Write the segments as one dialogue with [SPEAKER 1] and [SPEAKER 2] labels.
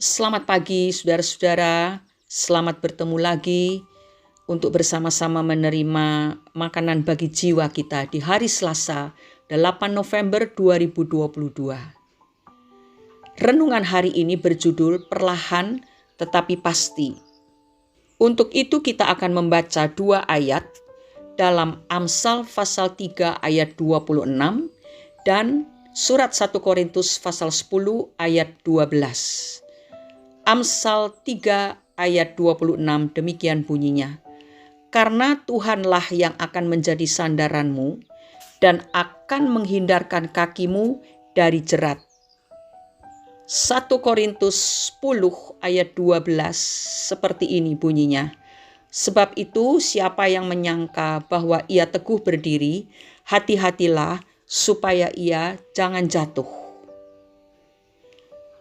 [SPEAKER 1] Selamat pagi saudara-saudara, selamat bertemu lagi untuk bersama-sama menerima makanan bagi jiwa kita di hari Selasa 8 November 2022. Renungan hari ini berjudul Perlahan Tetapi Pasti. Untuk itu kita akan membaca 2 ayat dalam Amsal pasal 3 ayat 26 dan surat 1 Korintus pasal 10 ayat 12. Amsal 3 ayat 26 demikian bunyinya. Karena Tuhanlah yang akan menjadi sandaranmu dan akan menghindarkan kakimu dari jerat. 1 Korintus 10 ayat 12 seperti ini bunyinya. Sebab itu siapa yang menyangka bahwa ia teguh berdiri, hati-hatilah supaya ia jangan jatuh.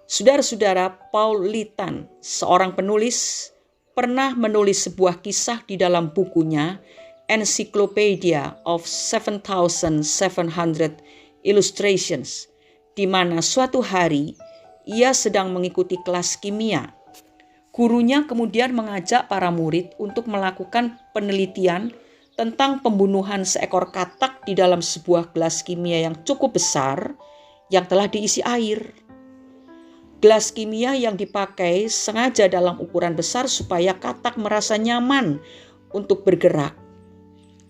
[SPEAKER 1] Saudara-saudara, Paul Litan, seorang penulis, pernah menulis sebuah kisah di dalam bukunya Encyclopedia of 7,700 Illustrations, di mana suatu hari ia sedang mengikuti kelas kimia. Gurunya kemudian mengajak para murid untuk melakukan penelitian tentang pembunuhan seekor katak di dalam sebuah gelas kimia yang cukup besar yang telah diisi air. Gelas kimia yang dipakai sengaja dalam ukuran besar supaya katak merasa nyaman untuk bergerak.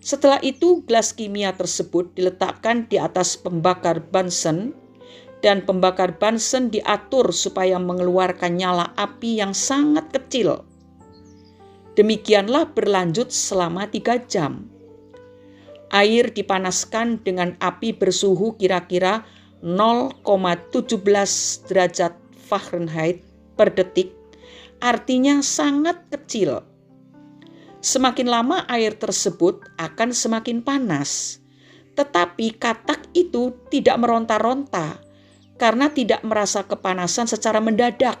[SPEAKER 1] Setelah itu, gelas kimia tersebut diletakkan di atas pembakar Bunsen dan pembakar Bunsen diatur supaya mengeluarkan nyala api yang sangat kecil. Demikianlah berlanjut selama 3 jam. Air dipanaskan dengan api bersuhu kira-kira 0,17 derajat Fahrenheit per detik, artinya sangat kecil. Semakin lama air tersebut akan semakin panas, tetapi katak itu tidak meronta-ronta karena tidak merasa kepanasan secara mendadak.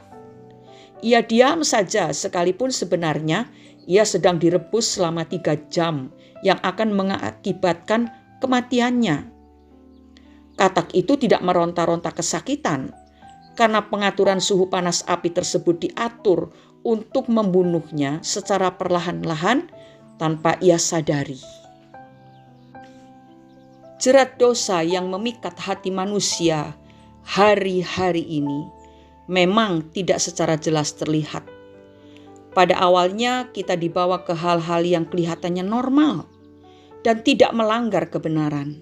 [SPEAKER 1] Ia diam saja sekalipun sebenarnya ia sedang direbus selama 3 jam yang akan mengakibatkan kematiannya. Katak itu tidak meronta-ronta kesakitan karena pengaturan suhu panas api tersebut diatur untuk membunuhnya secara perlahan-lahan tanpa ia sadari. Jerat dosa yang memikat hati manusia hari-hari ini memang tidak secara jelas terlihat. Pada awalnya kita dibawa ke hal-hal yang kelihatannya normal dan tidak melanggar kebenaran.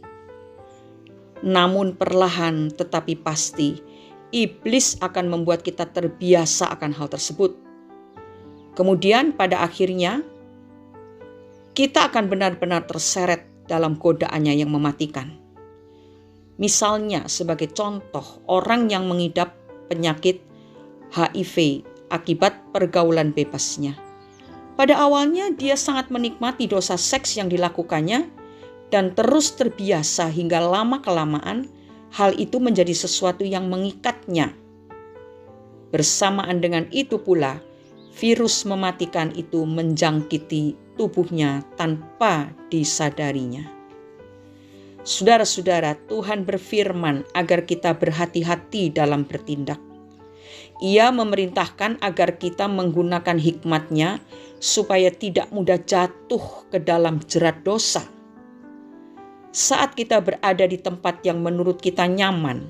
[SPEAKER 1] Namun perlahan tetapi pasti, iblis akan membuat kita terbiasa akan hal tersebut. Kemudian pada akhirnya, kita akan benar-benar terseret dalam godaannya yang mematikan. Misalnya sebagai contoh, orang yang mengidap penyakit HIV akibat pergaulan bebasnya. Pada awalnya dia sangat menikmati dosa seks yang dilakukannya dan terus terbiasa hingga lama-kelamaan hal itu menjadi sesuatu yang mengikatnya. Bersamaan dengan itu pula, virus mematikan itu menjangkiti tubuhnya tanpa disadarinya. Saudara-saudara, Tuhan berfirman agar kita berhati-hati dalam bertindak. Ia memerintahkan agar kita menggunakan hikmat-Nya supaya tidak mudah jatuh ke dalam jerat dosa. Saat kita berada di tempat yang menurut kita nyaman,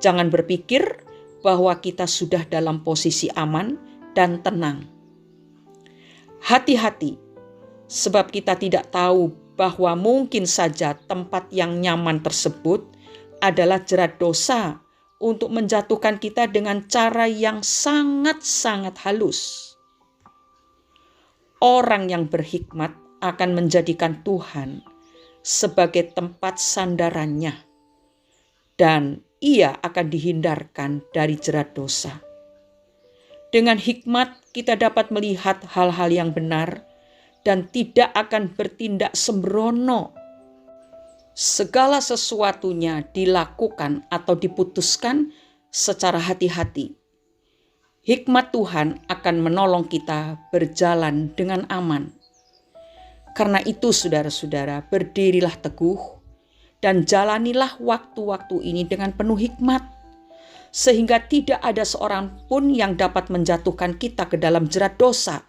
[SPEAKER 1] jangan berpikir bahwa kita sudah dalam posisi aman dan tenang. Hati-hati, sebab kita tidak tahu bahwa mungkin saja tempat yang nyaman tersebut adalah jerat dosa untuk menjatuhkan kita dengan cara yang sangat-sangat halus. Orang yang berhikmat akan menjadikan Tuhan sebagai tempat sandarannya, dan ia akan dihindarkan dari jerat dosa. Dengan hikmat kita dapat melihat hal-hal yang benar dan tidak akan bertindak sembrono. Segala sesuatunya dilakukan atau diputuskan secara hati-hati. Hikmat Tuhan akan menolong kita berjalan dengan aman. Karena itu saudara-saudara, berdirilah teguh dan jalanilah waktu-waktu ini dengan penuh hikmat. sehingga tidak ada seorang pun yang dapat menjatuhkan kita ke dalam jerat dosa.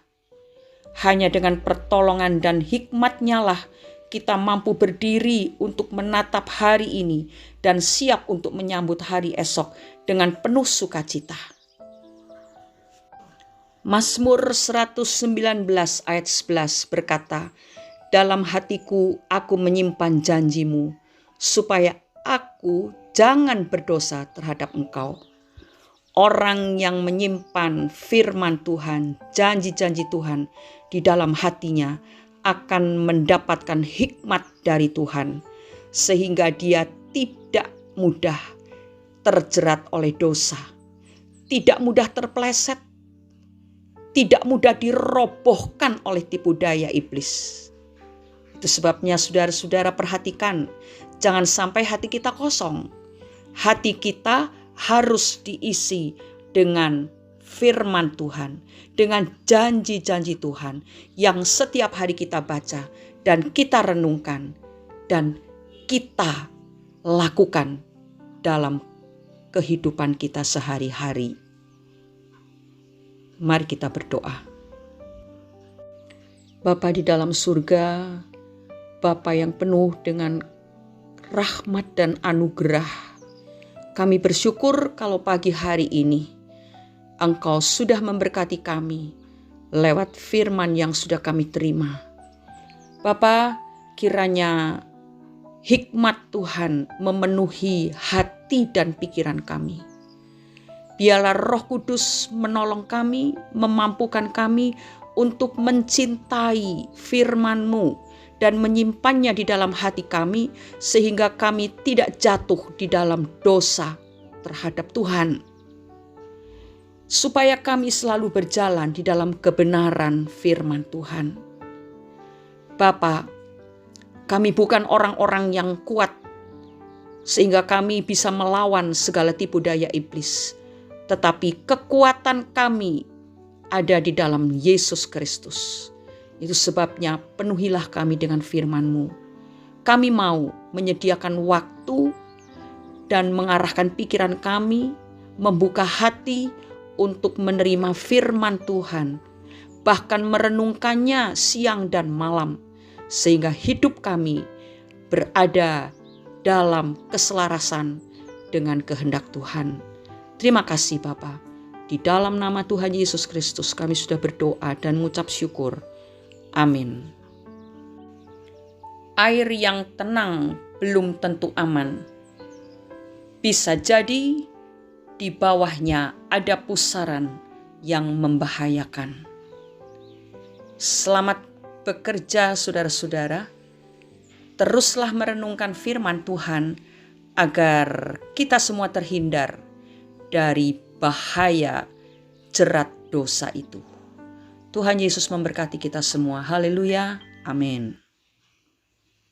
[SPEAKER 1] Hanya dengan pertolongan dan hikmat-Nya lah kita mampu berdiri untuk menatap hari ini dan siap untuk menyambut hari esok dengan penuh sukacita. Mazmur 119 ayat 11 berkata, "Dalam hatiku aku menyimpan janji-Mu, supaya aku jangan berdosa terhadap Engkau." Orang yang menyimpan firman Tuhan, janji-janji Tuhan di dalam hatinya akan mendapatkan hikmat dari Tuhan, sehingga dia tidak mudah terjerat oleh dosa, tidak mudah terpeleset, tidak mudah dirobohkan oleh tipu daya iblis. Itu sebabnya saudara-saudara perhatikan, jangan sampai hati kita kosong. Hati kita harus diisi dengan firman Tuhan, dengan janji-janji Tuhan yang setiap hari kita baca dan kita renungkan dan kita lakukan dalam kehidupan kita sehari-hari. Mari kita berdoa. Bapa di dalam surga, Bapa yang penuh dengan rahmat dan anugerah, kami bersyukur kalau pagi hari ini Engkau sudah memberkati kami lewat firman yang sudah kami terima. Bapa, kiranya hikmat Tuhan memenuhi hati dan pikiran kami. Biarlah Roh Kudus menolong kami, memampukan kami untuk mencintai firman-Mu dan menyimpannya di dalam hati kami, sehingga kami tidak jatuh di dalam dosa terhadap Tuhan. Supaya kami selalu berjalan di dalam kebenaran firman Tuhan. Bapa, kami bukan orang-orang yang kuat sehingga kami bisa melawan segala tipu daya iblis, tetapi kekuatan kami ada di dalam Yesus Kristus. Itu sebabnya penuhilah kami dengan firman-Mu. Kami mau menyediakan waktu dan mengarahkan pikiran kami, membuka hati untuk menerima firman Tuhan, bahkan merenungkannya siang dan malam, sehingga hidup kami berada dalam keselarasan dengan kehendak Tuhan. Terima kasih Bapa. Di dalam nama Tuhan Yesus Kristus kami sudah berdoa dan mengucap syukur. Amin. Air yang tenang belum tentu aman. Bisa jadi di bawahnya ada pusaran yang membahayakan. Selamat bekerja saudara-saudara. Teruslah merenungkan firman Tuhan agar kita semua terhindar dari bahaya jerat dosa itu. Tuhan Yesus memberkati kita semua. Haleluya. Amin.